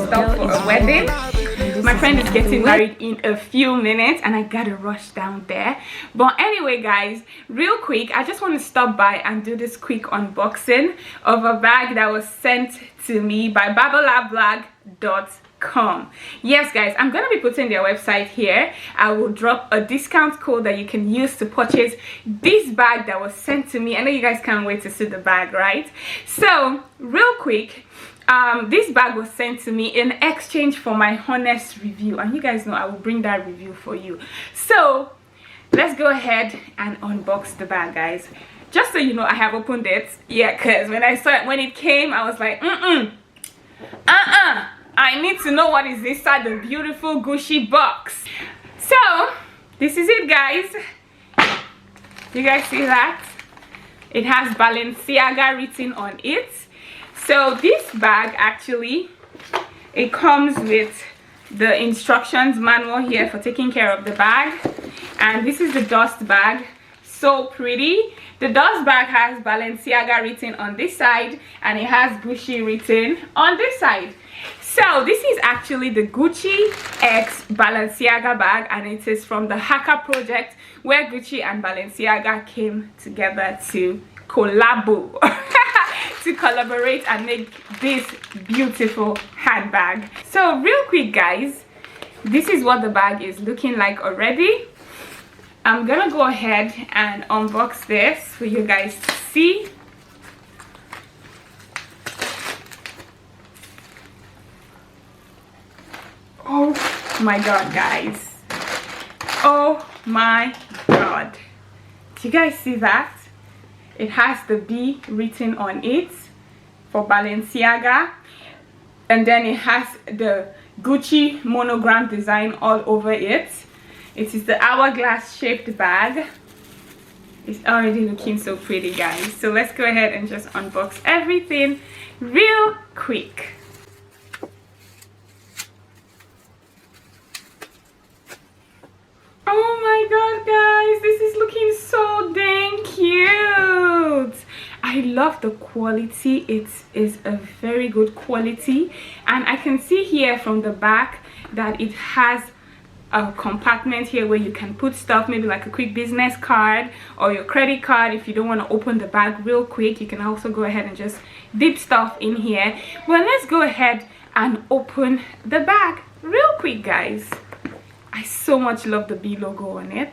stuff for a wedding. My friend is getting married in a few minutes and I gotta rush down there. But anyway guys, real quick, I just want to stop by and do this quick unboxing of a bag that was sent to me by babblablag.com. Yes guys, I'm gonna be putting their website here. I will drop a discount code that you can use to purchase this bag that was sent to me. I know you guys can't wait to see the bag, right? So real quick, this bag was sent to me in exchange for my honest review, and you guys know I will bring that review for you. So let's go ahead and unbox the bag, guys. Just so you know, I have opened it. Yeah, because when I saw it, when it came, I was like, I need to know what is inside the beautiful Gucci box. So this is it, guys. You guys see that? It has Balenciaga written on it. So this bag, actually, it comes with the instructions manual here for taking care of the bag. And this is the dust bag. So pretty. The dust bag has Balenciaga written on this side and it has Gucci written on this side. So this is actually the Gucci X Balenciaga bag, and it is from the Hacker project where Gucci and Balenciaga came together to collabo. To collaborate and make this beautiful handbag. So real quick guys, this is what the bag is looking like already. I'm gonna go ahead and unbox this for you guys to see. Oh my god guys, oh my god, do you guys see that? It has the B written on it for Balenciaga, and then it has the Gucci monogram design all over it. It is the hourglass shaped bag. It's already looking so pretty, guys. So let's go ahead and just unbox everything real quick. Oh my god guys, this is looking so dang cute. I love the quality. It is a very good quality, and I can see here from the back that it has a compartment here where you can put stuff, maybe like a quick business card or your credit card. If you don't want to open the bag real quick, you can also go ahead and just dip stuff in here. Well, let's go ahead and open the bag real quick, guys. I so much love the B logo on it,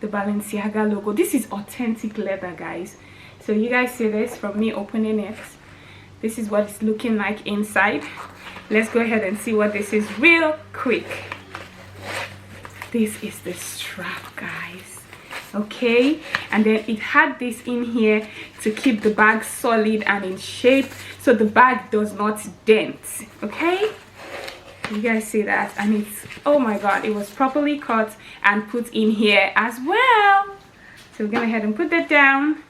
the Balenciaga logo. This is authentic leather, guys. So you guys see this from me opening it. This is what it's looking like inside. Let's go ahead and see what this is real quick. This is the strap, guys. Okay, and then it had this in here to keep the bag solid and in shape so the bag does not dent. Okay, you guys see that? And it's, oh my god, it was properly cut and put in here as well. So we're gonna go ahead and put that down,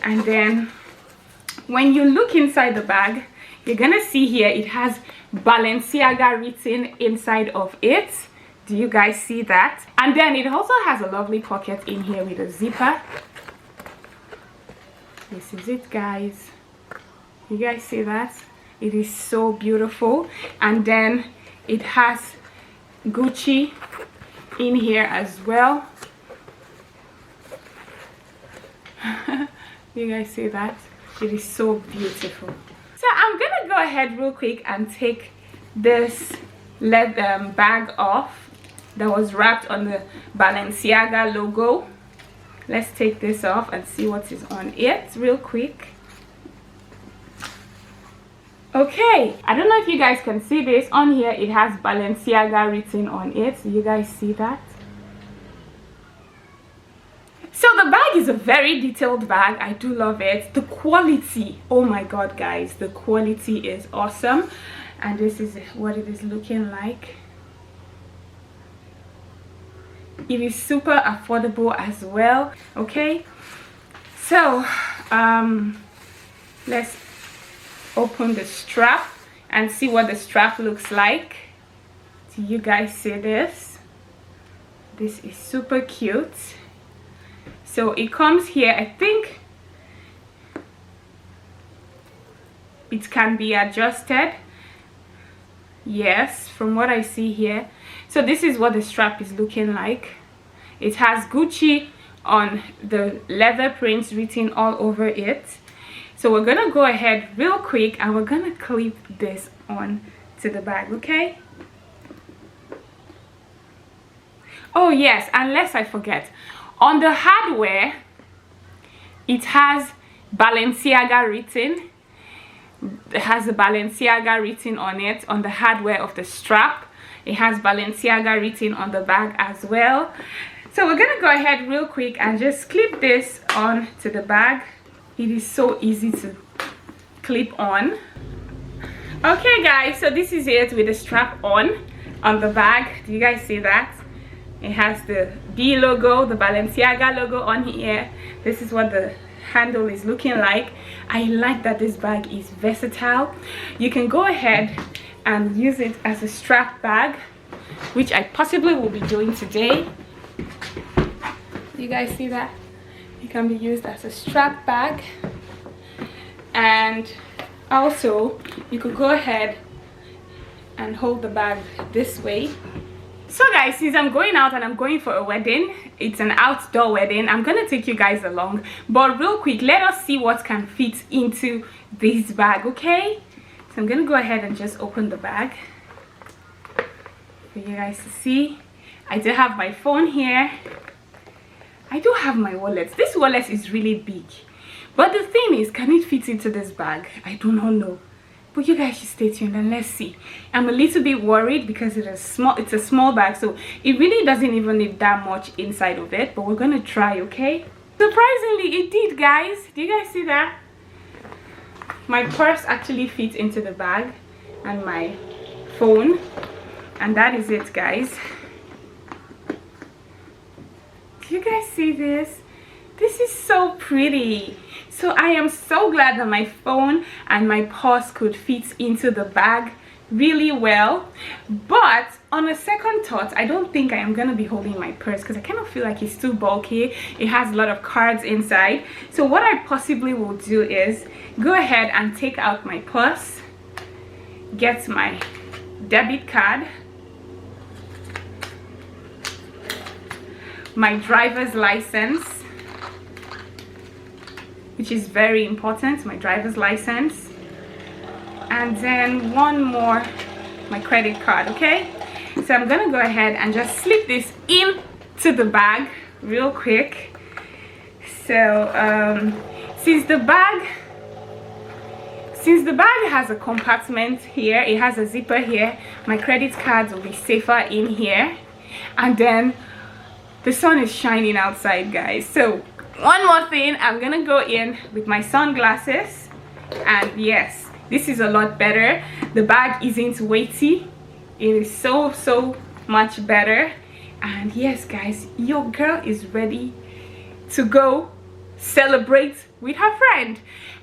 and then when you look inside the bag, you're gonna see here it has Balenciaga written inside of it. Do you guys see that? And then it also has a lovely pocket in here with a zipper. This is it, guys. You guys see that? It is so beautiful. And then it has Gucci in here as well. You guys see that? It is so beautiful. So I'm gonna go ahead real quick and take this leather bag off that was wrapped on the Balenciaga logo. Let's take this off and see what is on it real quick. Okay, I don't know if you guys can see this on here. It has Balenciaga written on it. Do you guys see that? So the bag is a very detailed bag. I do love it. The quality, oh my god guys, the quality is awesome. And this is what it is looking like. It is super affordable as well. Okay, so let's open the strap and see what the strap looks like. Do you guys see this? This is super cute. So it comes here. I think it can be adjusted. Yes, from what I see here. So this is what the strap is looking like. It has Gucci on the leather prints written all over it. So we're gonna go ahead real quick and we're gonna clip this on to the bag, okay? Oh yes, unless I forget, on the hardware it has Balenciaga written. It has a Balenciaga written on it on the hardware of the strap. It has Balenciaga written on the bag as well. So we're gonna go ahead real quick and just clip this on to the bag. It is so easy to clip on. Okay guys, so this is it with the strap on the bag. Do you guys see that? It has the B logo, the Balenciaga logo on here. This is what the handle is looking like. I like that this bag is versatile. You can go ahead and use it as a strap bag, which I possibly will be doing today. You guys see that? It can be used as a strap bag, and also you could go ahead and hold the bag this way. So guys, since I'm going out and I'm going for a wedding, it's an outdoor wedding, I'm gonna take you guys along, but real quick, let us see what can fit into this bag, okay? So I'm gonna go ahead and just open the bag for you guys to see. I do have my phone here. I do have my wallet. This wallet is really big, but the thing is, can it fit into this bag? I do not know. But you guys should stay tuned and let's see. I'm a little bit worried because it's a small bag, so it really doesn't even need that much inside of it, but we're gonna try, okay? Surprisingly, it did, guys. Do you guys see that? My purse actually fits into the bag and my phone, and that is it, guys. Do you guys see this? This is so pretty. So I am so glad that my phone and my purse could fit into the bag really well. But on a second thought, I don't think I am gonna be holding my purse because I kind of feel like it's too bulky. It has a lot of cards inside. So what I possibly will do is go ahead and take out my purse, get my debit card, my driver's license, which is very important, my driver's license, and then one more, my credit card, okay? So I'm gonna go ahead and just slip this into the bag real quick. So since the bag has a compartment here, it has a zipper here, my credit cards will be safer in here. And then the sun is shining outside, guys, so one more thing, I'm gonna go in with my sunglasses, and yes, this is a lot better. The bag isn't weighty. It is so much better. And yes, guys, your girl is ready to go celebrate with her friend.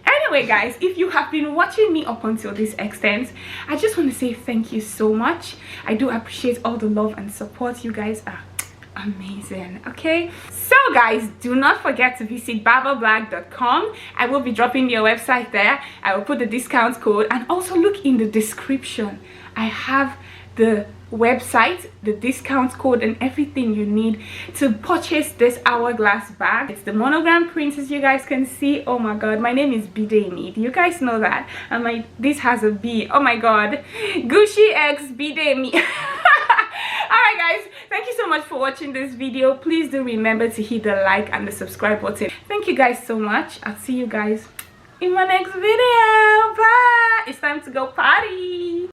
Anyway, guys, if you have been watching me up until this extent, I just want to say thank you so much. I do appreciate all the love and support. You guys are amazing. Okay, so guys, do not forget to visit barbablack.com. I will be dropping your website there. I will put the discount code, and also look in the description. I have the website, the discount code, and everything you need to purchase this Hourglass bag. It's the monogram print, as you guys can see. Oh my god, my name is Bidemi. Do you guys know that? And this has a B. Oh my god, Gucci X Bidemi. Alright guys, thank you so much for watching this video. Please do remember to hit the like and the subscribe button. Thank you guys so much. I'll see you guys in my next video. Bye. It's time to go party.